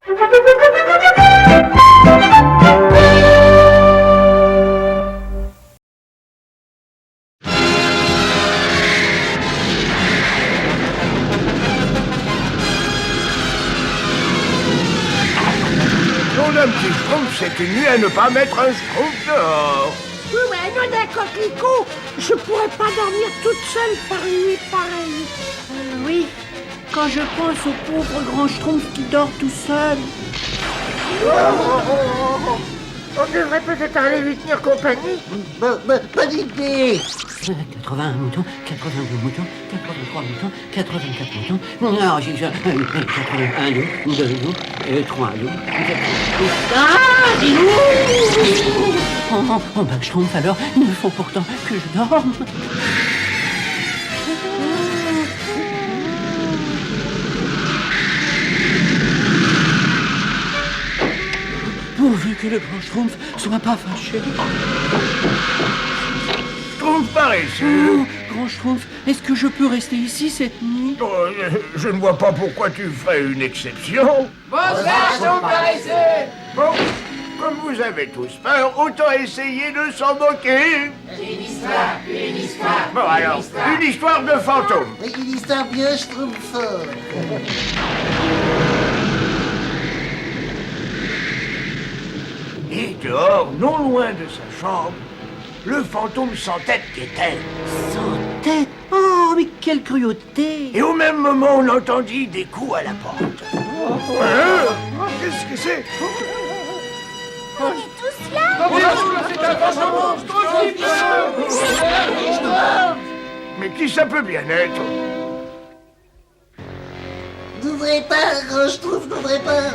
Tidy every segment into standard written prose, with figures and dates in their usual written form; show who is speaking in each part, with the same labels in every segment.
Speaker 1: Un petit schtroumpf, c'est une nuit à ne pas mettre un schtroumpf dehors.
Speaker 2: Oui, mais non, d'un coquelicot, je pourrais pas dormir toute seule par une nuit pareille.
Speaker 3: Oui, quand je pense au pauvre grand schtroumpf qui dort tout seul.
Speaker 2: On devrait peut-être aller lui tenir compagnie.
Speaker 4: Bonne idée.
Speaker 3: 81 moutons, 82 moutons, 83 moutons, 84 moutons. Non, j'ai déjà 81 loups, 2 loups, 3 loups, 4 loups. Ah, des loups! Oh, bah, schtroumpf alors, il faut pourtant que je dorme. Pourvu que le grand schtroumpf soit pas fâché.
Speaker 1: Schtroumpf paresseux.
Speaker 3: Oh, grand schtroumpf, est-ce que je peux rester ici cette nuit?
Speaker 1: Oh, je ne vois pas pourquoi tu ferais une exception.
Speaker 5: Bonsoir, Schtroumpf paresseux.
Speaker 1: Bon, comme vous avez tous peur, autant essayer de s'en moquer.
Speaker 5: Une histoire, une histoire.
Speaker 1: Bon alors, une histoire de fantôme.
Speaker 4: Une histoire bien schtroumpf.
Speaker 1: Et dehors, non loin de sa chambre, le fantôme sans tête guettait.
Speaker 3: Sans tête. Oh, mais quelle cruauté.
Speaker 1: Et au même moment, on entendit des coups à la porte. Qu'est-ce que c'est? Mais qui ça peut bien être?
Speaker 4: N'ouvrez pas, grand schtroumpf, n'ouvrez pas.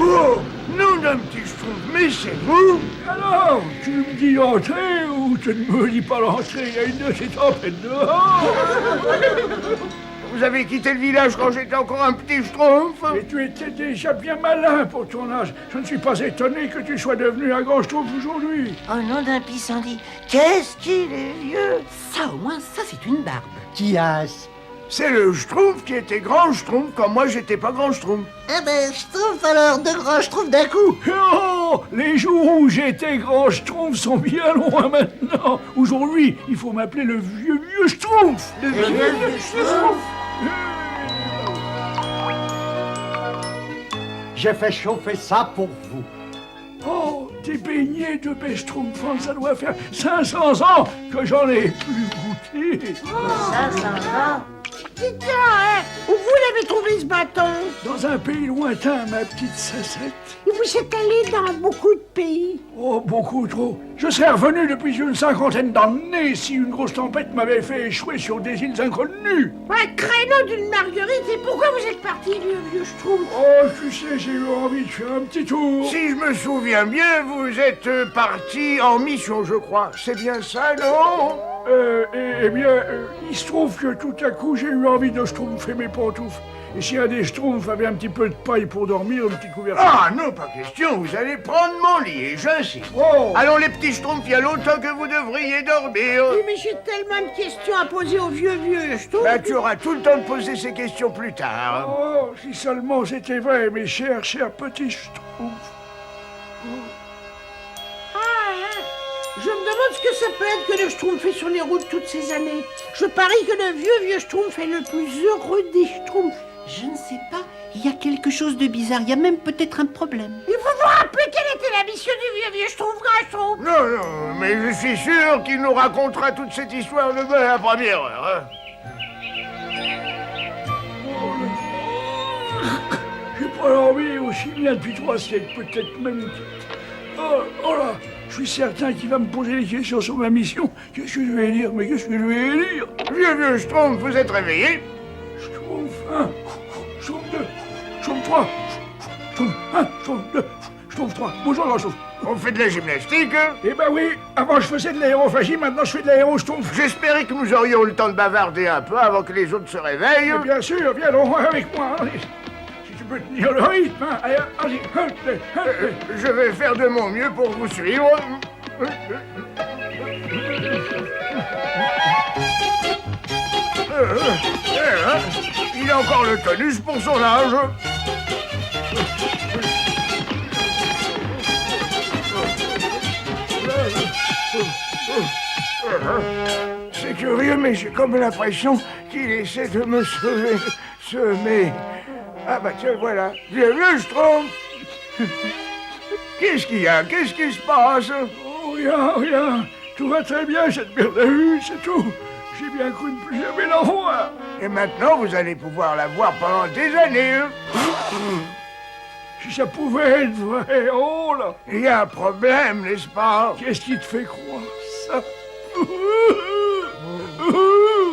Speaker 1: Oh, nom d'un petit schtroumpf, mais c'est vous?
Speaker 6: Alors, tu me dis entrer ou tu ne me dis pas l'entrée? Il y a une de ces tempêtes dehors.
Speaker 1: Vous avez quitté le village quand j'étais encore un petit schtroumpf?
Speaker 6: Et tu étais déjà bien malin pour ton âge. Je ne suis pas étonné que tu sois devenu un grand schtroumpf aujourd'hui.
Speaker 4: Oh nom d'un pissenlit, qu'est-ce qu'il est vieux.
Speaker 3: Ça, au moins, ça, c'est une barbe.
Speaker 4: Tias.
Speaker 1: C'est le schtroumpf qui était grand schtroumpf quand moi j'étais pas grand schtroumpf.
Speaker 4: Eh ben, schtroumpf alors, deux grands schtroumpfs d'un coup.
Speaker 6: Oh, les jours où j'étais grand schtroumpf sont bien loin maintenant. Aujourd'hui, il faut m'appeler le vieux schtroumpf.
Speaker 4: Le vieux schtroumpf.
Speaker 7: J'ai fait chauffer ça pour vous.
Speaker 6: Oh, des beignets de Schtroumpf, ça doit faire 500 ans que j'en ai plus goûté.
Speaker 4: 500 ans.
Speaker 2: Dites donc, hein, où vous l'avez trouvé ce bâton?
Speaker 6: Dans un pays lointain, ma petite Cécette.
Speaker 2: Et vous êtes allé dans beaucoup de pays.
Speaker 6: Oh, beaucoup trop. Je serais revenu depuis une 50aine d'années si une grosse tempête m'avait fait échouer sur des îles inconnues.
Speaker 2: Un créneau d'une marguerite, et pourquoi vous êtes parti, vieux Schtroumpf?
Speaker 6: Oh, tu sais, j'ai eu envie de faire un petit tour.
Speaker 1: Si je me souviens bien, vous êtes parti en mission, je crois. C'est bien ça, non?
Speaker 6: Eh bien, il se trouve que tout à coup, j'ai eu envie de schtroumpfer mes pantoufles. Et si un des schtroumpfs avait un petit peu de paille pour dormir, une petite couverture...
Speaker 1: Ah non, pas question, vous allez prendre mon lit, et j'insiste.
Speaker 6: Oh.
Speaker 1: Allons les petits schtroumpfs, il y a longtemps que vous devriez dormir.
Speaker 2: Oui, mais j'ai tellement de questions à poser au vieux Schtroumpf.
Speaker 1: Ben, tu auras tout le temps de poser ces questions plus tard.
Speaker 6: Oh, si seulement c'était vrai, mes chers petits schtroumpfs.
Speaker 2: Je me demande ce que ça peut être que le Schtroumpf fait sur les routes toutes ces années. Je parie que le vieux Schtroumpf est le plus heureux des Schtroumpfs.
Speaker 3: Je ne sais pas, il y a quelque chose de bizarre, il y a même peut-être un problème.
Speaker 2: Il faut vous rappeler quelle était la mission du vieux Schtroumpf, grand Schtroumpf.
Speaker 1: Non, mais je suis sûr qu'il nous racontera toute cette histoire de à la première heure. Hein.
Speaker 6: J'ai pas dormi aussi bien depuis 3 siècles, peut-être même... Oh là, je suis certain qu'il va me poser des questions sur ma mission. Qu'est-ce que je vais dire? Mais qu'est-ce que je vais dire?
Speaker 1: Vieux Schtroumpf, vous êtes réveillé?
Speaker 6: Schtroumpf 1, Schtroumpf 2, Schtroumpf 3, Schtroumpf 1, Schtroumpf 2, Schtroumpf 3. Bonjour, grand Schtroumpf.
Speaker 1: On fait de la gymnastique?
Speaker 6: Eh ben oui, avant je faisais de l'aérophagie, maintenant je fais de l'aéroschtroumpf.
Speaker 1: J'espérais que nous aurions le temps de bavarder un peu avant que les autres se réveillent.
Speaker 6: Et bien sûr, viens donc avec moi. Allez. Si tu peux tenir le rythme, hein. Allez, vas-y.
Speaker 1: Je vais faire de mon mieux pour vous suivre. Il a encore le tonus pour son âge. C'est curieux, mais j'ai comme l'impression qu'il essaie de me sauver. Ah bah tiens, voilà. Vieux Schtroumpf. Qu'est-ce qu'il y a? Qu'est-ce qui se passe?
Speaker 6: Oh, rien. Tout va très bien, cette merde à vue, c'est tout. J'ai bien cru ne plus jamais la voir.
Speaker 1: Et maintenant, vous allez pouvoir la voir pendant des années.
Speaker 6: Si ça pouvait être vrai, oh là.
Speaker 1: Il y a un problème, n'est-ce pas?
Speaker 6: Qu'est-ce qui te fait croire ça?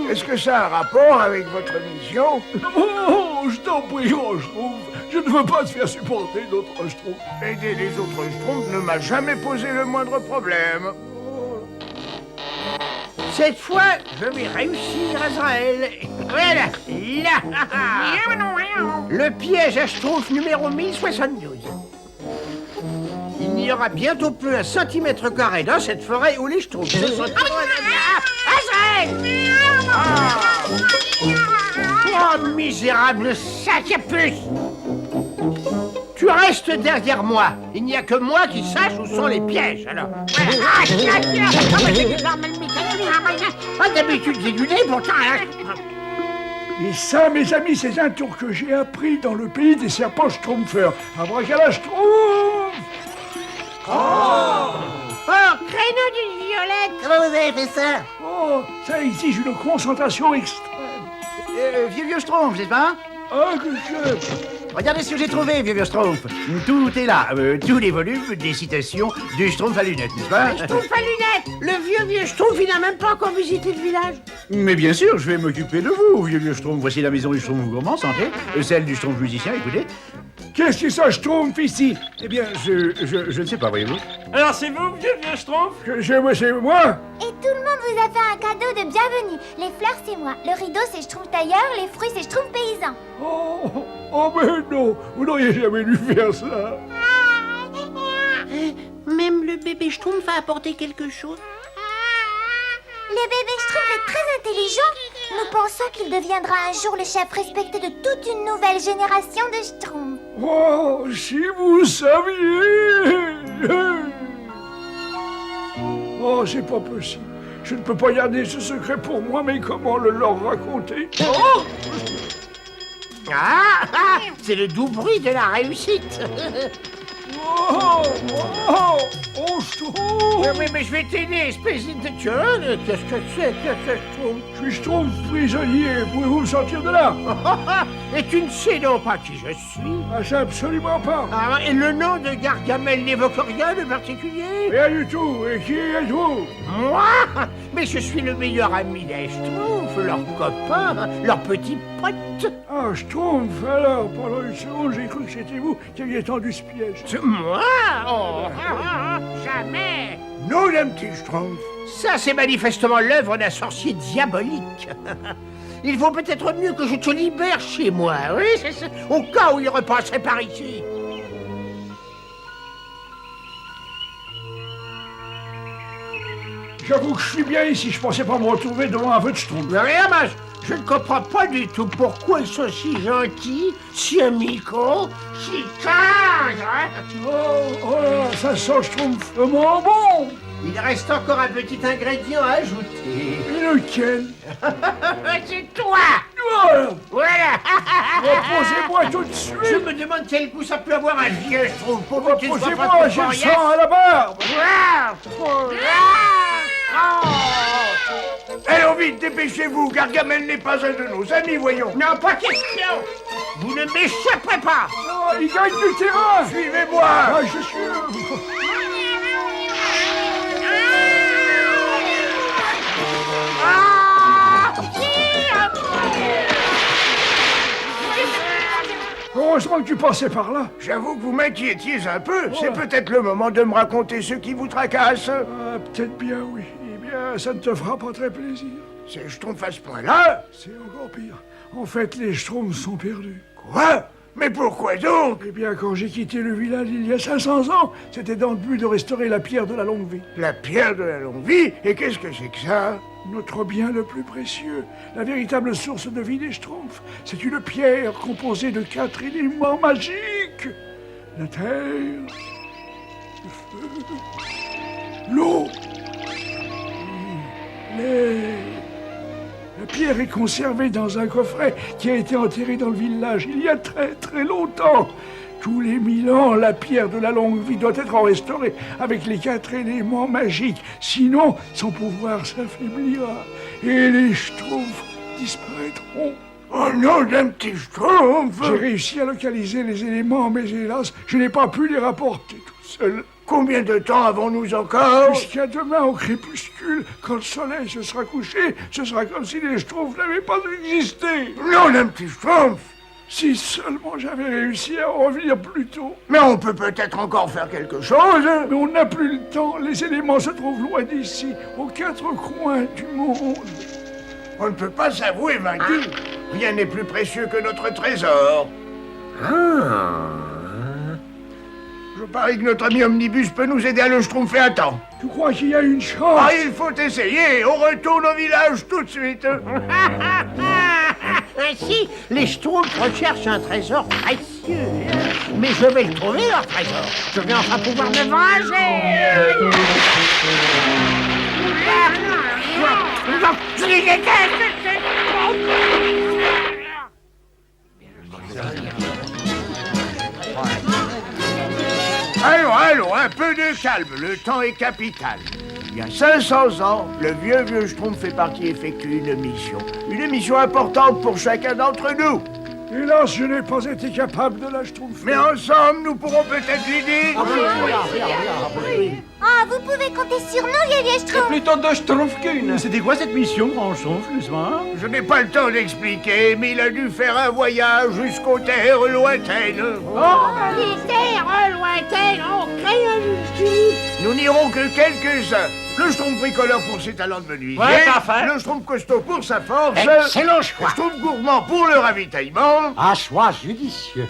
Speaker 1: Est-ce que ça a un rapport avec votre mission?
Speaker 6: Oh, je t'en prie, Schtroumpf. Je ne veux pas te faire supporter d'autres Schtroumpfs.
Speaker 1: Aider les autres Schtroumpfs ne m'a jamais posé le moindre problème.
Speaker 2: Cette fois, je vais réussir, Azraël. Voilà, là. Le piège à Schtroumpf numéro 1072. Il n'y aura bientôt plus un centimètre carré dans cette forêt où les Schtroumpfs se sont... Azraël! Oh, misérable sac à puce! Tu restes derrière moi. Il n'y a que moi qui sache où sont les pièges, alors. Ah, d'habitude, j'ai du nez, pourtant...
Speaker 6: Et ça, mes amis, c'est un tour que j'ai appris dans le pays des serpents Schtroumpfers. Abracadabra Schtroumpf!
Speaker 2: Oh, créneau d'une violette!
Speaker 4: Comment vous avez fait ça?
Speaker 6: Oh, ça exige une concentration extrême.
Speaker 8: Vieux Schtroumpf, c'est pas?
Speaker 6: Ah, que
Speaker 8: Regardez ce que j'ai trouvé, vieux Schtroumpf. Tout est là, tous les volumes des citations du Schtroumpf à lunettes, n'est-ce pas?
Speaker 2: Schtroumpf à lunettes! Le vieux Schtroumpf, il n'a même pas encore visité le village.
Speaker 8: Mais bien sûr, je vais m'occuper de vous, vieux Schtroumpf. Voici la maison du Schtroumpf gourmand, santé. Celle du Schtroumpf musicien, écoutez.
Speaker 6: Qu'est-ce que ça Schtroumpf ici?
Speaker 8: Eh bien, je ne sais pas, voyez-vous.
Speaker 9: Alors c'est vous, vieux Schtroumpf?
Speaker 6: C'est moi?
Speaker 10: Et tout le monde vous a fait un cadeau de bienvenue. Les fleurs, c'est moi. Le rideau, c'est Schtroumpf tailleur. Les fruits, c'est Schtroumpf paysan.
Speaker 6: Oh, mais non, vous n'auriez jamais dû faire ça.
Speaker 2: Même le bébé Schtroumpf a apporté quelque chose.
Speaker 10: Le bébé Schtroumpf est très intelligent. Nous pensons qu'il deviendra un jour le chef respecté de toute une nouvelle génération de Schtroumpfs.
Speaker 6: Oh, si vous saviez. Oh, c'est pas possible. Je ne peux pas garder ce secret pour moi, mais comment le leur raconter?
Speaker 2: Oh! C'est le doux bruit de la réussite.
Speaker 6: Schtroumpf!
Speaker 2: Mais je vais t'aider, espèce de... Qu'est-ce que c'est que ce Schtroumpf?
Speaker 6: Je suis Schtroumpf prisonnier. Pouvez-vous me sortir de là?
Speaker 2: Et tu ne sais donc pas qui je suis?
Speaker 6: Ah, ça, absolument pas.
Speaker 2: Et le nom de Gargamel n'évoque rien de particulier?
Speaker 6: Rien du tout. Et qui êtes-vous?
Speaker 2: Moi? Mais je suis le meilleur ami des Schtroumpfs, leur copain, leur petit pote.
Speaker 6: Ah, Schtroumpf, alors, pendant une seconde, j'ai cru que c'était vous qui aviez tendu ce piège.
Speaker 2: Moi? Oh, jamais!
Speaker 1: Nous, les petits Schtroumpfs.
Speaker 2: Ça, c'est manifestement l'œuvre d'un sorcier diabolique. Il vaut peut-être mieux que je te libère chez moi, oui, c'est ça, au cas où il repasserait par ici.
Speaker 6: J'avoue que je suis bien ici, je pensais pas me retrouver devant un feu de Schtroumpf.
Speaker 2: Mais rien, je ne comprends pas du tout pourquoi ils sont si gentils, si amicaux, si tendres.
Speaker 6: Oh là, ça sent Schtroumpfement bon.
Speaker 2: Il reste encore un petit ingrédient à ajouter.
Speaker 6: Et lequel?
Speaker 2: C'est toi!
Speaker 6: Voilà.
Speaker 2: Voilà.
Speaker 6: Reposez-moi tout de suite.
Speaker 2: Je me demande quel goût ça peut avoir un vieux Schtroumpf.
Speaker 6: Reposez-moi, j'ai le sang à la barbe.
Speaker 1: Allons vite, dépêchez-vous, Gargamel n'est pas un de nos amis, voyons.
Speaker 2: Non, pas question. Vous ne m'échapperez pas.
Speaker 6: Oh, il gagne du terrain.
Speaker 1: Suivez-moi.
Speaker 6: Ah, je suis... Heureusement que tu passais par là.
Speaker 1: J'avoue que vous m'inquiétiez un peu. C'est peut-être le moment de me raconter ce qui vous tracasse.
Speaker 6: Ah, peut-être bien, oui. Eh bien, ça ne te fera pas très plaisir.
Speaker 1: C'est Schtroumpf à ce point-là?
Speaker 6: C'est encore pire. En fait, les Schtroumpfs sont perdus.
Speaker 1: Quoi? Mais pourquoi donc?
Speaker 6: Eh bien, quand j'ai quitté le village il y a 500 ans, c'était dans le but de restaurer la pierre de la longue vie.
Speaker 1: La pierre de la longue vie? Et qu'est-ce que c'est que ça?
Speaker 6: Notre bien le plus précieux, la véritable source de vie des Schtroumpfs, c'est une pierre composée de 4 éléments magiques. La terre, le feu, l'eau, l'air. La pierre est conservée dans un coffret qui a été enterré dans le village il y a très très longtemps. Tous les 1000 ans, la pierre de la longue vie doit être restaurée avec les 4 éléments magiques. Sinon, son pouvoir s'affaiblira et les Schtroumpfs disparaîtront.
Speaker 1: Oh non, d'un petit Schtroumpf!
Speaker 6: J'ai réussi à localiser les éléments, mais hélas, je n'ai pas pu les rapporter tout seul.
Speaker 1: Combien de temps avons-nous encore?
Speaker 6: Jusqu'à demain au crépuscule, quand le soleil se sera couché, ce sera comme si les Schtroumpfs n'avaient pas existé.
Speaker 1: Non, d'un petit Schtroumpf!
Speaker 6: Si seulement j'avais réussi à revenir plus tôt.
Speaker 1: Mais on peut peut-être encore faire quelque chose.
Speaker 6: Mais on n'a plus le temps. Les éléments se trouvent loin d'ici, aux 4 coins du monde.
Speaker 1: On ne peut pas s'avouer vaincu. Rien n'est plus précieux que notre trésor. Je parie que notre ami Omnibus peut nous aider à le schtroumpfer à temps.
Speaker 6: Tu crois qu'il y a une chance?
Speaker 1: Ah, il faut essayer. On retourne au village tout de suite.
Speaker 2: Ainsi, les Schtroumpfs recherchent un trésor précieux. Mais je vais le trouver, leur trésor. Je vais enfin pouvoir me venger. Je les déteste.
Speaker 1: Allons, un peu de calme, le temps est capital. Il y a 500 ans, le vieux Schtroumpf fait partie effectuer une mission importante pour chacun d'entre nous.
Speaker 6: Hélas, je n'ai pas été capable de la schtroumpfer.
Speaker 1: Mais ensemble, nous pourrons peut-être l'aider.
Speaker 10: Ah, vous pouvez compter sur nous, vieux Schtroumpf.
Speaker 9: Plutôt deux Schtroumpfs qu'une.
Speaker 8: C'était quoi cette mission, grand Schtroumpf, n'est-ce pas?
Speaker 1: Je n'ai pas le temps d'expliquer, mais il a dû faire un voyage jusqu'aux terres lointaines.
Speaker 2: Les terres lointaines, oh, crayon du Schtroumpf.
Speaker 1: Nous n'irons que quelques-uns. Le Schtroumpf bricoleur pour ses talents de menuisier.
Speaker 9: Ouais, parfait.
Speaker 1: Le Schtroumpf costaud pour sa force.
Speaker 8: Excellent choix.
Speaker 1: Le Schtroumpf gourmand pour le ravitaillement.
Speaker 7: Un choix judicieux.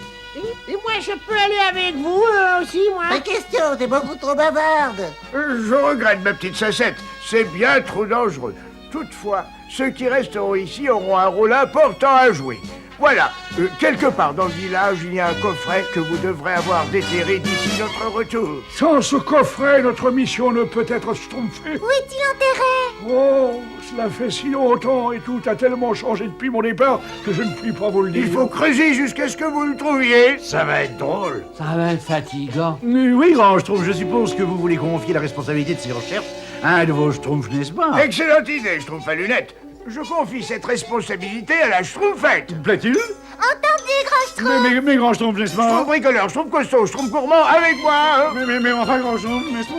Speaker 2: Et moi, je peux aller avec vous aussi, moi.
Speaker 4: Ma question, t'es beaucoup trop bavarde.
Speaker 1: Je regrette, ma petite Sacette. C'est bien trop dangereux. Toutefois, ceux qui resteront ici auront un rôle important à jouer. Voilà, quelque part dans le village, il y a un coffret que vous devrez avoir déterré d'ici notre retour.
Speaker 6: Sans ce coffret, notre mission ne peut être schtroumpfée.
Speaker 10: Où est-il enterré?
Speaker 6: Oh, cela fait si longtemps et tout a tellement changé depuis mon départ que je ne puis pas vous le dire.
Speaker 1: Il faut creuser jusqu'à ce que vous le trouviez.
Speaker 8: Ça va être drôle.
Speaker 3: Ça va être fatigant.
Speaker 8: Oui, grand Schtroumpf, je suppose que vous voulez confier la responsabilité de ces recherches à un de vos Schtroumpfs, n'est-ce pas?
Speaker 1: Excellente idée, Schtroumpf à lunettes. Je confie cette responsabilité à la Schtroumpfette.
Speaker 8: Plaît-il?
Speaker 10: Entendu, grand Schtroumpf.
Speaker 8: Mais grand Schtroumpf, n'est-ce pas?
Speaker 1: Schtroumpf bricoleur, Schtroumpf costaud, Schtroumpf gourmand, avec moi.
Speaker 8: Mais enfin, grand Schtroumpf, n'est-ce pas?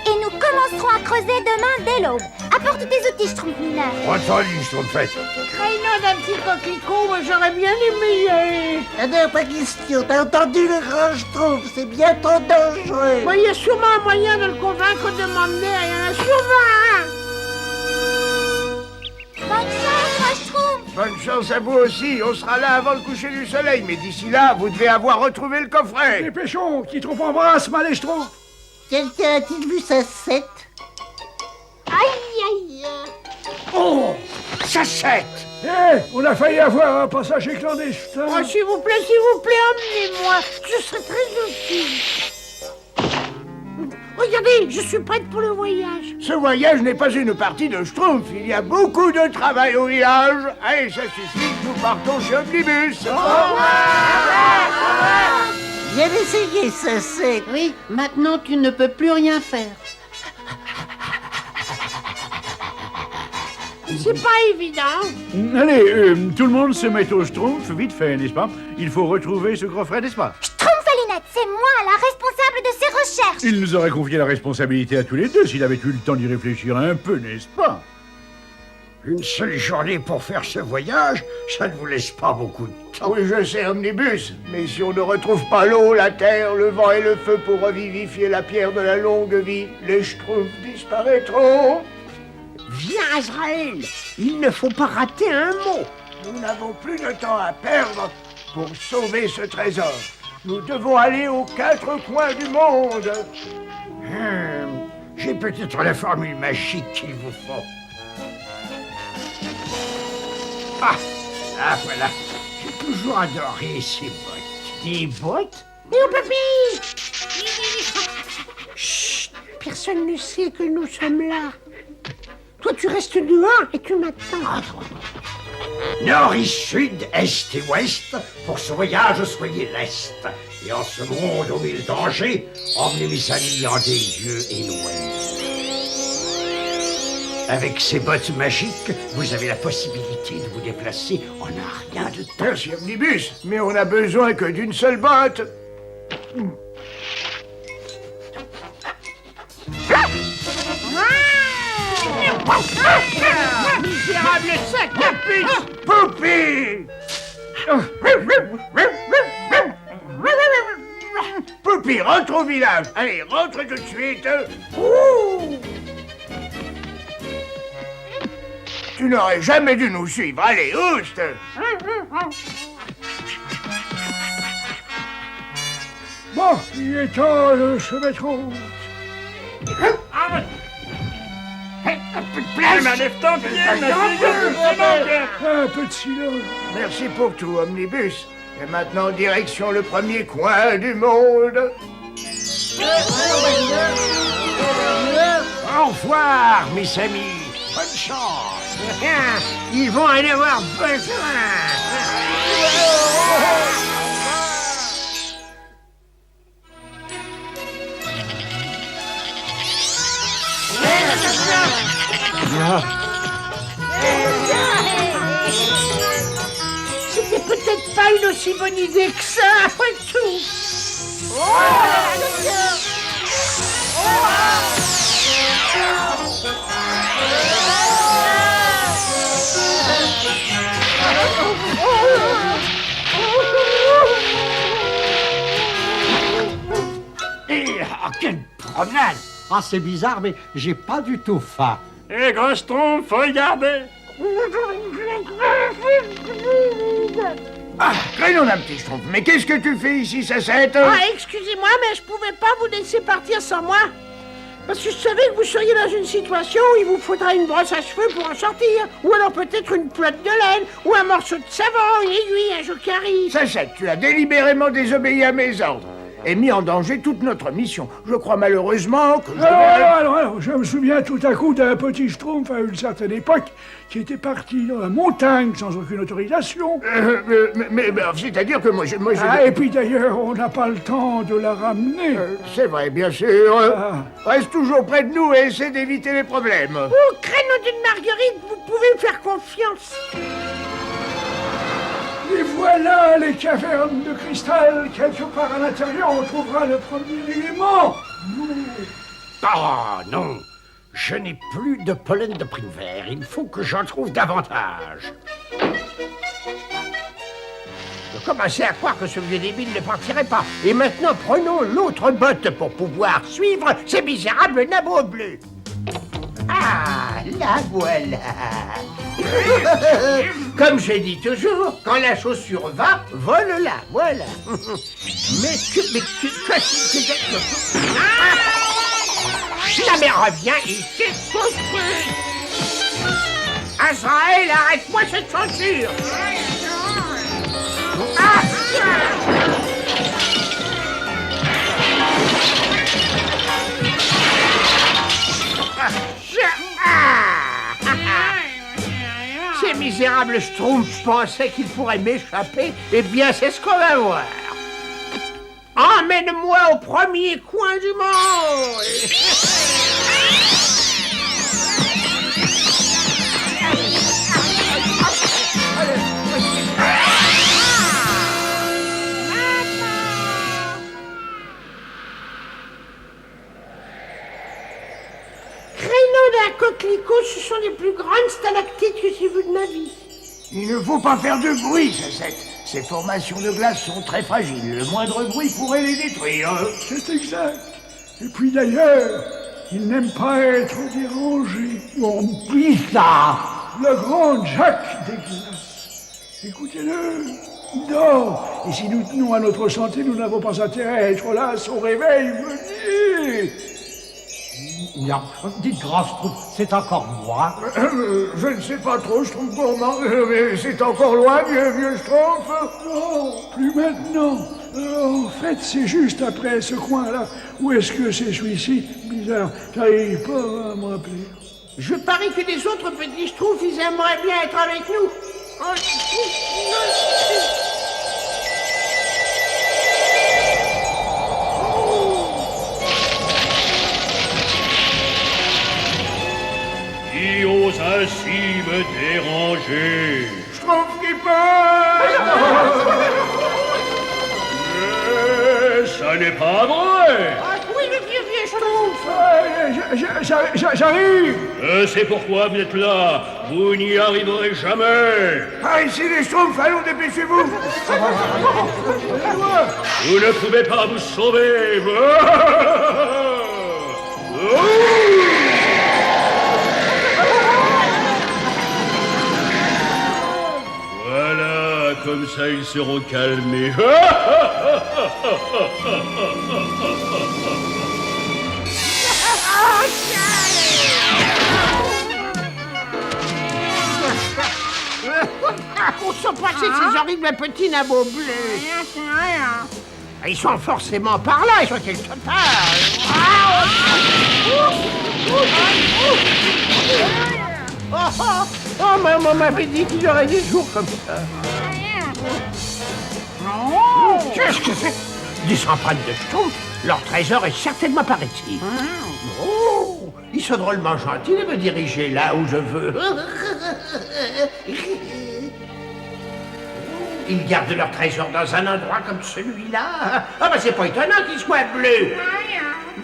Speaker 10: Et nous commencerons à creuser demain dès l'aube. Apporte tes outils, Schtroumpf mineur.
Speaker 1: Entendu, Schtroumpfette.
Speaker 2: Crayon d'un petit coquelicot, moi, j'aurais bien aimé.
Speaker 4: Ah non, pas question, t'as entendu le grand Schtroumpf, c'est bien trop dangereux.
Speaker 2: Il y a sûrement un moyen de le convaincre de m'emmener. Il y en a sûrement un.
Speaker 10: Bonne chance, grand Schtroumpf.
Speaker 1: Bonne chance à vous aussi. On sera là avant le coucher du soleil. Mais d'ici là, vous devez avoir retrouvé le coffret.
Speaker 6: Dépêchons, qui trop embrasse, mal les Schtroumpfs.
Speaker 4: Quelqu'un a-t-il vu sa sette?
Speaker 2: Aïe.
Speaker 1: Oh, Sachette.
Speaker 6: On a failli avoir un passager clandestin.
Speaker 2: Oh, s'il vous plaît, emmenez-moi. Je serai très utile. Regardez, je suis prête pour le voyage.
Speaker 1: Ce voyage n'est pas une partie de Schtroumpf. Il y a beaucoup de travail au village. Allez, ça suffit. Nous partons chez Omnibus.
Speaker 4: Viens essayer sa sette.
Speaker 3: Oui, maintenant tu ne peux plus rien faire.
Speaker 2: C'est pas évident.
Speaker 8: Allez, tout le monde se met au Schtroumpf, vite fait, n'est-ce pas? Il faut retrouver ce coffret, n'est-ce pas?
Speaker 10: Schtroumpf à lunettes, c'est moi, la responsable de ces recherches.
Speaker 8: Il nous aurait confié la responsabilité à tous les deux s'il avait eu le temps d'y réfléchir un peu, n'est-ce pas?
Speaker 1: Une seule journée pour faire ce voyage, ça ne vous laisse pas beaucoup de temps. Oui, je sais, Omnibus. Mais si on ne retrouve pas l'eau, la terre, le vent et le feu pour revivifier la pierre de la longue vie, les Schtroumpfs disparaîtront.
Speaker 2: Viens, Azraël. Il ne faut pas rater un mot.
Speaker 1: Nous n'avons plus de temps à perdre pour sauver ce trésor. Nous devons aller aux 4 coins du monde. J'ai peut-être la formule magique qu'il vous faut. Ah voilà. J'ai toujours adoré ces bottes.
Speaker 2: Des bottes? Mais oh, papy! Chut! Personne ne sait que nous sommes là. Toi, tu restes dehors et tu m'attends.
Speaker 1: Nord et sud, est et ouest, pour ce voyage soyez leste. Et en ce monde aux mille dangers, emmenez mes amis en des lieux éloignés. Avec ces bottes magiques, vous avez la possibilité de vous déplacer en un rien de temps.
Speaker 8: Merci, Omnibus, mais on n'a besoin que d'une seule botte.
Speaker 2: Misérable sac de pute!
Speaker 8: Poupie! Poupie, rentre au village. Allez, rentre tout de suite. Tu n'aurais jamais dû nous suivre. Allez, ouste!
Speaker 6: Bon, il est temps de se mettre en route.
Speaker 9: Lève-toi,
Speaker 6: Un peu de silence.
Speaker 8: Merci pour tout, Omnibus. Et maintenant, direction le premier coin du monde.
Speaker 1: Au revoir, mes amis. Bonne chance.
Speaker 2: Ils vont en avoir besoin. C'était peut-être pas une aussi bonne idée que ça, après tout.
Speaker 1: Quelle promenade!
Speaker 7: Ah, c'est bizarre, mais j'ai pas du tout faim.
Speaker 9: Hé, gros schtroumpf, regardez.
Speaker 8: Ah, crénon, un petit schtroumpf. Mais qu'est-ce que tu fais ici, Sacette?
Speaker 2: Ah, excusez-moi, mais je pouvais pas vous laisser partir sans moi. Parce que je savais que vous seriez dans une situation où il vous faudra une brosse à cheveux pour en sortir. Ou alors peut-être une pelote de laine, ou un morceau de savon, une aiguille, un jokari.
Speaker 8: Sacette, tu as délibérément désobéi à mes ordres et mis en danger toute notre mission. Je crois malheureusement que je...
Speaker 6: Alors, je me souviens tout à coup d'un petit schtroumpf à une certaine époque qui était parti dans la montagne sans aucune autorisation.
Speaker 8: Mais c'est-à-dire que moi...
Speaker 6: Ah, et puis d'ailleurs, on n'a pas le temps de la ramener.
Speaker 8: C'est vrai, bien sûr.
Speaker 6: Ah.
Speaker 8: Reste toujours près de nous et essaie d'éviter les problèmes.
Speaker 2: Oh, créneau d'une marguerite, vous pouvez me faire confiance.
Speaker 6: Et voilà les cavernes de cristal. Quelque part à l'intérieur, on trouvera le premier élément.
Speaker 1: Oh non, je n'ai plus de pollen de primevère. Il faut que j'en trouve davantage.
Speaker 2: Je commençais à croire que ce vieux débile ne partirait pas. Et maintenant, prenons l'autre botte pour pouvoir suivre ces misérables nabots bleus. Ah, la voilà. Comme je dis toujours, quand la chaussure va, vole-la, voilà. Mais que la mère revient ici. Azraël, arrête-moi cette censure. Ces misérables schtroumpfs pensaient qu'ils pourraient m'échapper. Eh bien, c'est ce qu'on va voir. Emmène-moi au premier coin du monde. Créneau d'un coquelicot, ce sont les plus grandes stalactites que j'ai vues de ma vie.
Speaker 8: Il ne faut pas faire de bruit, Sacette. Ces formations de glace sont très fragiles. Le moindre bruit pourrait les détruire.
Speaker 6: C'est exact. Et puis d'ailleurs, il n'aime pas être dérangé. On prie ça. Le grand Jack des glaces. Écoutez-le. Il dort. Et si nous tenons à notre santé, nous n'avons pas intérêt à être là à son réveil. Venez.
Speaker 7: Bien, dites Grand Schtroumpf, c'est encore moi.
Speaker 1: Je ne sais pas trop, Schtroumpf gourmand, mais c'est encore loin, vieux Schtroumpf.
Speaker 6: Non, plus maintenant. En fait, c'est juste après ce coin-là. Où est-ce que c'est celui-ci? Bizarre, j'arrive pas à me rappeler.
Speaker 2: Je parie que les autres petits Schtroumpfs, ils aimeraient bien être avec nous.
Speaker 9: Qui ose ainsi me déranger?
Speaker 1: Schtroumpf qui passe.
Speaker 9: Ça n'est pas vrai.
Speaker 2: Ah, oui, le vieux Schtroumpf.
Speaker 6: J'arrive.
Speaker 9: Je sais pourquoi vous êtes là. Vous n'y arriverez jamais.
Speaker 1: Ah, ici les Schtroumpfs, allons, dépêchez-vous.
Speaker 9: Vous ne pouvez pas vous sauver. Voilà, comme ça ils seront calmés.
Speaker 2: Où sont passés ces horribles petits nabots bleus? Ils sont forcément par là, ils sont quelque part. Maman m'avait dit qu'il y aurait des jours comme ça. Qu'est-ce que c'est? Des empreintes de Schtroumpf. Leur trésor est certainement par ici. Oh, ils sont drôlement gentils de me diriger là où je veux. Ils gardent leur trésor dans un endroit comme celui-là. Ah bah c'est pas étonnant qu'ils soient bleus.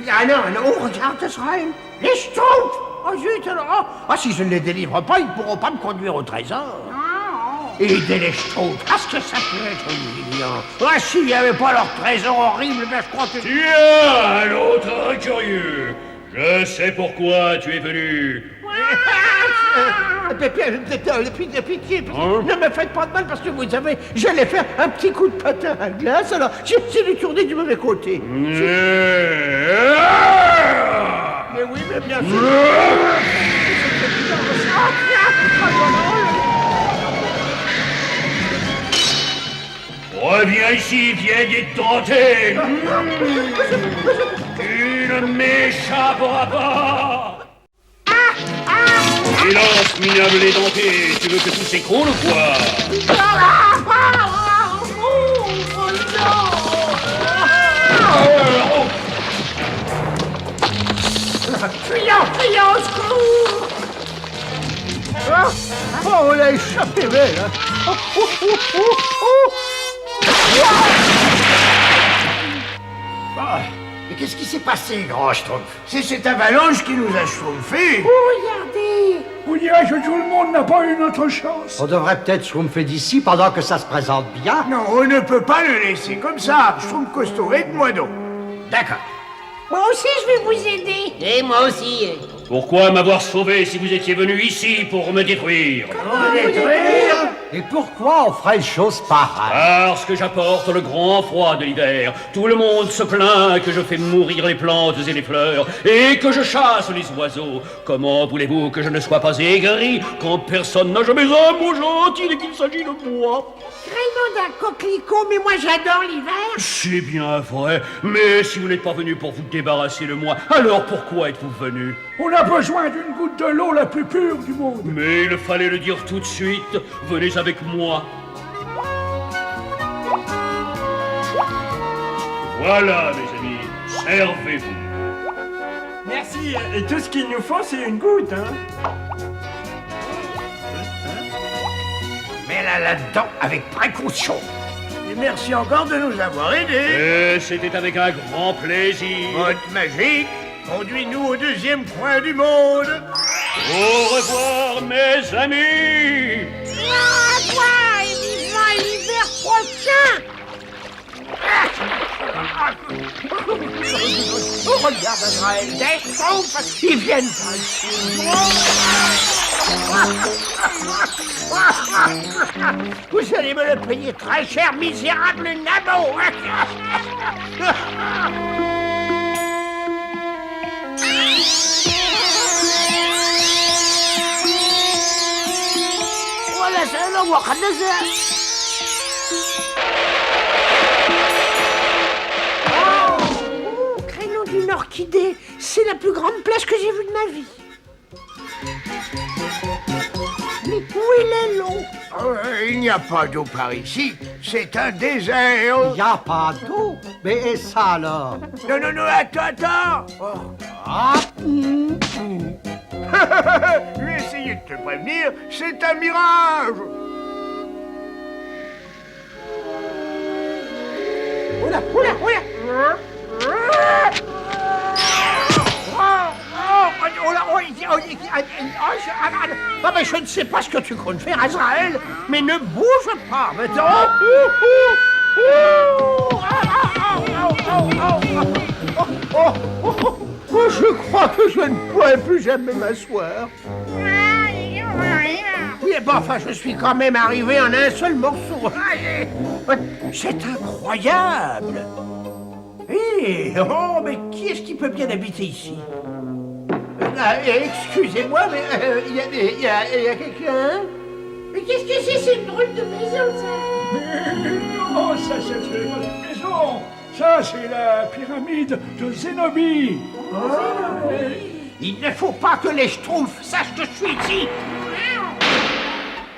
Speaker 2: Ah non, non, regarde Sreim. Les Schtroumpfs. Oh zut alors. Ah si je ne les délivre pas, ils ne pourront pas me conduire au trésor. Aider les Schtroumpfs, parce que ça peut être humiliant. Ah s'il n'y avait pas leur trésor horrible, ben je crois que...
Speaker 9: Tiens, un autre curieux. Je sais pourquoi tu es venu.
Speaker 2: Pitié, ne me faites pas de mal parce que vous savez, j'allais faire un petit coup de patin à glace, alors j'ai dû tourner du mauvais côté. Mais oui, mais bien sûr.
Speaker 9: Reviens ici, vieille étranté. Tu ne m'échapperas pas. Silence, minable édenté. Tu veux que tout s'écroule ou quoi?
Speaker 2: Fuyons, au secours! Oh, on l'a échappé belle, hein.
Speaker 1: Mais qu'est-ce qui s'est passé, Grand Schtroumpf? C'est cette avalanche qui nous a schtroumpfés.
Speaker 2: Regardez!
Speaker 6: On dirait que tout le monde n'a pas eu notre chance.
Speaker 7: On devrait peut-être schtroumpfer d'ici pendant que ça se présente bien.
Speaker 1: Non, on ne peut pas le laisser comme ça. Schtroumpf costaud, aide-moi donc.
Speaker 2: D'accord. Moi aussi, je vais vous aider.
Speaker 3: Et moi aussi.
Speaker 9: Pourquoi m'avoir sauvé si vous étiez venu ici pour me détruire?
Speaker 7: Et pourquoi on ferait une chose pareille?
Speaker 9: Parce que j'apporte le grand froid de l'hiver. Tout le monde se plaint que je fais mourir les plantes et les fleurs et que je chasse les oiseaux. Comment voulez-vous que je ne sois pas aigri quand personne n'a jamais un mot gentil dès qu'il s'agit de moi?
Speaker 2: Vraiment d'un coquelicot, mais moi j'adore l'hiver.
Speaker 9: C'est bien vrai, mais si vous n'êtes pas venu pour vous débarrasser de moi, alors pourquoi êtes-vous venu?
Speaker 6: On a besoin d'une goutte de l'eau la plus pure du monde.
Speaker 9: Mais il fallait le dire tout de suite. Venez avec moi. Voilà, mes amis, servez-vous.
Speaker 5: Merci, et tout ce qu'il nous faut, c'est une goutte, hein.
Speaker 1: Mets-la là-dedans avec précaution. Et merci encore de nous avoir aidés.
Speaker 9: Et c'était avec un grand plaisir.
Speaker 1: Botte magique, conduis-nous au deuxième coin du monde.
Speaker 9: Au revoir, mes amis.
Speaker 2: À toi, et vivement l'hiver prochain. Oh, regarde, Azraël, des Schtroumpfs, ils viennent par ici. Vous allez me le payer très cher, misérable nabo. ولا سألوا وقد نزل. Créneau d'une orchidée, c'est la plus grande plage que j'ai vue de ma vie. Mais où est l'eau?
Speaker 1: Il n'y a pas d'eau par ici, c'est un désert.
Speaker 7: Y a pas d'eau. Mais et ça alors?
Speaker 1: Non, attends.
Speaker 7: Ah.
Speaker 1: J'ai essayé de te prévenir, c'est un mirage.
Speaker 2: Oula. Ah, mais je ne sais pas ce que tu comptes faire, Azraël, mais ne bouge pas maintenant. Je crois que je ne pourrai plus jamais m'asseoir. Oui, bon, enfin, je suis quand même arrivé en un seul morceau. C'est incroyable. Mais qui est-ce qui peut bien habiter ici? Excusez-moi, mais il y a quelqu'un? Mais qu'est-ce que c'est? C'est une drôle de maison, ça.
Speaker 6: Non, ça c'est pas une maison. Ça c'est la pyramide de Zénobie.
Speaker 2: Il ne faut pas que les Schtroumpfs sachent que je suis ici.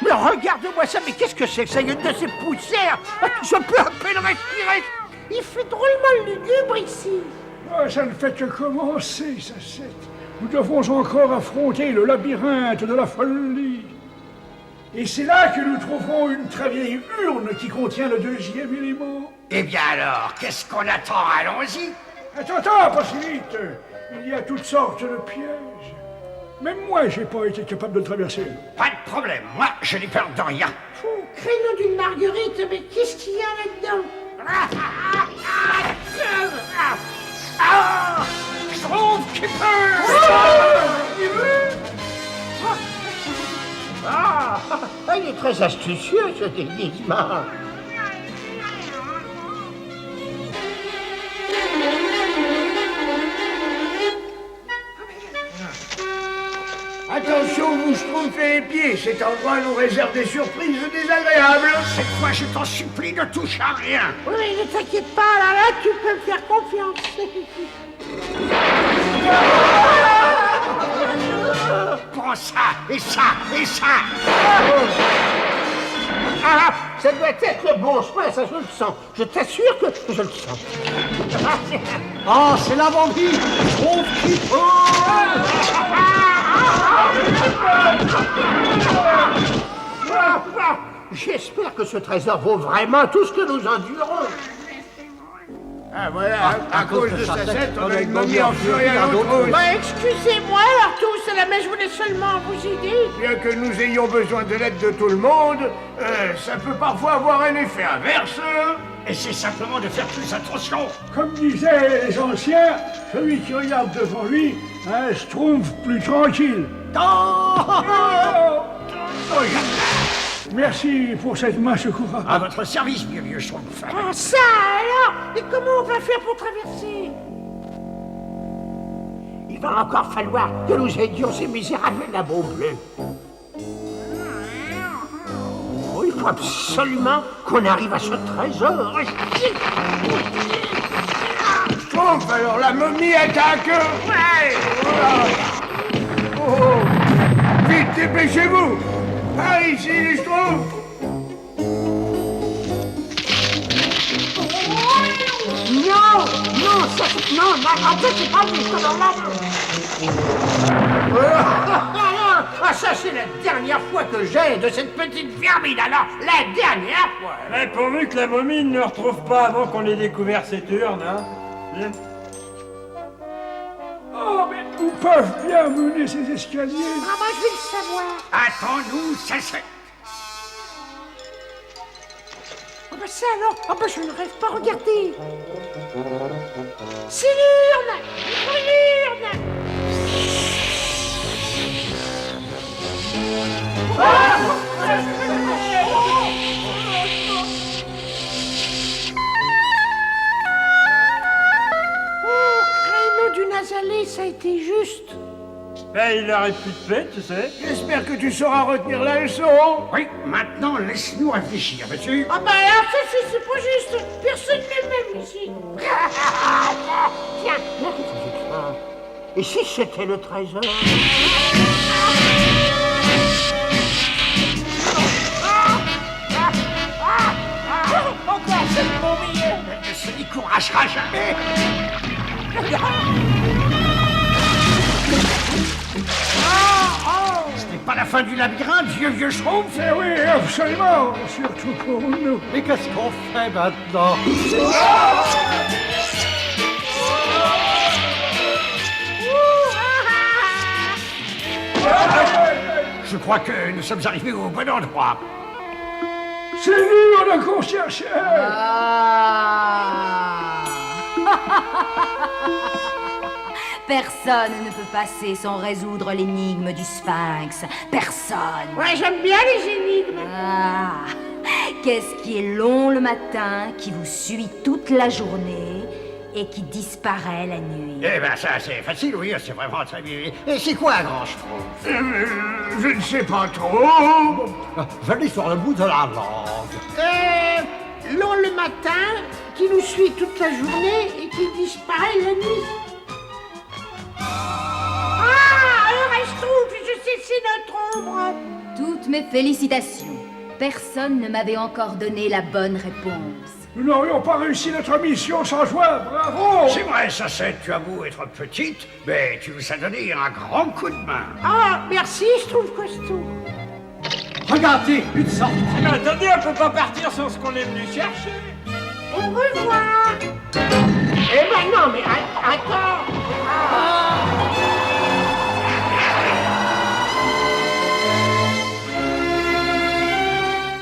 Speaker 2: Mais regarde-moi ça, mais qu'est-ce que c'est que ça? Il y a une de ces poussières. Je peux à peine respirer. Il fait drôlement lugubre ici.
Speaker 6: Oh, ça ne fait que commencer, ça c'est. Nous devons encore affronter le labyrinthe de la folie. Et c'est là que nous trouverons une très vieille urne qui contient le deuxième élément.
Speaker 1: Eh bien alors, qu'est-ce qu'on attend? Allons-y.
Speaker 6: Attends, pas si vite. Il y a toutes sortes de pièges. Même moi, j'ai pas été capable de le traverser.
Speaker 1: Pas de problème, moi, je n'ai peur de rien.
Speaker 2: Créneau d'une marguerite, mais qu'est-ce qu'il y a là-dedans?
Speaker 1: Je trouve qu'il peut.
Speaker 2: Il est très astucieux, ce déguisement.
Speaker 1: Attention, vous Schtroumpfs les pieds, cet endroit nous réserve des surprises désagréables. Cette fois, je t'en supplie, ne touche à rien.
Speaker 2: Oui, ne t'inquiète pas, là, tu peux me faire confiance.
Speaker 1: Prends ça, et ça, et ça.
Speaker 2: Ça doit être le bon chemin, ça je le sens. Je t'assure que je le sens.
Speaker 7: Ah, c'est la vampire.
Speaker 2: J'espère que ce trésor vaut vraiment tout ce que nous endurons.
Speaker 1: Ah voilà, à cause de sa tête, on a une momie en furie à l'autre.
Speaker 2: Excusez-moi alors tous, mais je voulais seulement vous aider.
Speaker 1: Bien que nous ayons besoin de l'aide de tout le monde, ça peut parfois avoir un effet inverse. Et c'est simplement de faire plus attention.
Speaker 6: Comme disaient les anciens, celui qui regarde devant lui a un Schtroumpf plus tranquille. Merci pour cette main secourable.
Speaker 1: À votre service, vieux Schtroumpf.
Speaker 2: Ah ça alors? Et comment on va faire pour traverser? Il va encore falloir que nous aidions ces misérables nabeaux bleus. Oh, il faut absolument qu'on arrive à ce trésor.
Speaker 1: Schtroumpf, alors la momie attaque. Ouais. Oh. Vite, dépêchez-vous. Par ici, les Schtroumpfs.
Speaker 2: Non, c'est pas juste dans l'arbre. Ah, ça, c'est la dernière fois que j'ai de cette petite vermine, alors, la dernière fois.
Speaker 5: Mais pourvu que la momie ne le retrouve pas avant qu'on ait découvert cette urne, hein.
Speaker 6: Oh, mais où peuvent bien mener ces escaliers?
Speaker 2: Ah, moi, je vais le savoir.
Speaker 1: Attends-nous, ça c'est.
Speaker 2: Oh, bah ça alors. Oh, bah je ne rêve pas, regardez. C'est l'urne. L'urne. Créneau d'une azalée, ça a été juste.
Speaker 5: Ben, il aurait plus de paix, tu sais.
Speaker 1: J'espère que tu sauras retenir la leçon.
Speaker 7: Oui, maintenant laisse-nous réfléchir, monsieur.
Speaker 2: Ah bah alors, c'est pas juste. Personne ne m'aime ici. Tiens, et si c'était le trésor? Encore cette momie!
Speaker 7: Ne se découragera jamais. Ce n'est pas la fin du labyrinthe, vieux schtroumpf.
Speaker 6: Eh oui, absolument, surtout pour nous.
Speaker 7: Mais qu'est-ce qu'on fait maintenant? Je crois que nous sommes arrivés au bon endroit.
Speaker 6: C'est nous qu'on cherchait.
Speaker 11: Personne ne peut passer sans résoudre l'énigme du Sphinx. Personne.
Speaker 2: Ouais, j'aime bien les énigmes.
Speaker 11: Ah, qu'est-ce qui est long le matin, qui vous suit toute la journée et qui disparaît la nuit?
Speaker 7: Eh ben ça c'est facile, oui, c'est vraiment très bien. Et c'est quoi un grand schtroumpf?
Speaker 1: Je ne sais pas trop.
Speaker 7: Je l'ai sur le bout de la langue.
Speaker 2: Long le matin, qui nous suit toute la journée et qui disparaît la nuit. Ah, un Schtroumpf, je sais, c'est notre ombre.
Speaker 11: Toutes mes félicitations. Personne ne m'avait encore donné la bonne réponse.
Speaker 6: Nous n'aurions pas réussi notre mission sans joie, bravo.
Speaker 7: C'est vrai, Sacette, tu as beau être petite, mais tu nous as donné un grand coup de main.
Speaker 2: Ah, merci, Schtroumpf costaud.
Speaker 7: Regardez, une sorte.
Speaker 5: Mais attendez, on peut pas partir sans ce qu'on est venu chercher.
Speaker 2: Au revoir. Eh ben non, mais attends.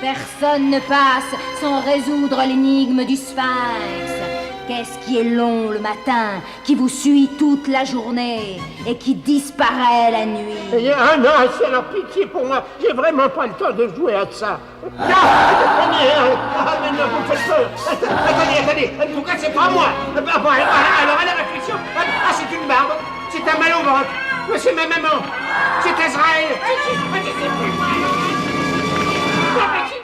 Speaker 11: Personne ne passe sans résoudre l'énigme du Sphinx. Qu'est-ce qui est long le matin, qui vous suit toute la journée et qui disparaît la nuit?
Speaker 2: Ah non, c'est alors pitié pour moi. J'ai vraiment pas le temps de jouer à ça. Non, mais non, vous faites peur. Attendez, pourquoi c'est pas moi? Alors, à la réflexion, c'est une barbe, c'est un mal au ventre, c'est ma maman, c'est Azraël. C'est moi.